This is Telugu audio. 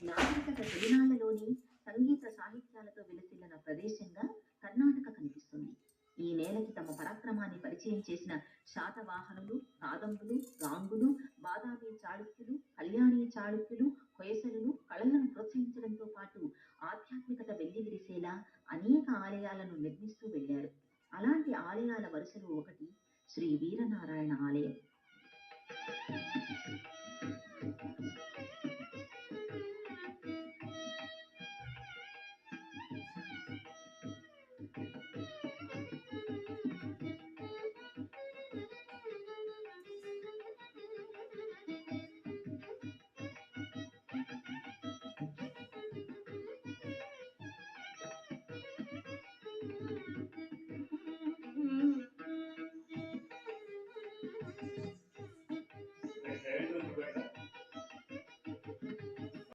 నాగరికత తొలినాళ్లలోని సంగీత సాహిత్యాలతో విలసిల్లిన ప్రదేశంగా కర్ణాటక కనిపిస్తుంది. ఈ నేలకి తమ పరాక్రమాన్ని పరిచయం చేసిన శాతవాహనులు, కాదంబులు, గాంగులు, బాదామి చాళుక్యులు, కళ్యాణి చాళుక్యులు, హొయసలులు కళలను ప్రోత్సహించడంతో పాటు ఆధ్యాత్మికత వెల్లివిరిసేలా అనేక ఆలయాలను నిర్మిస్తూ వెళ్లారు.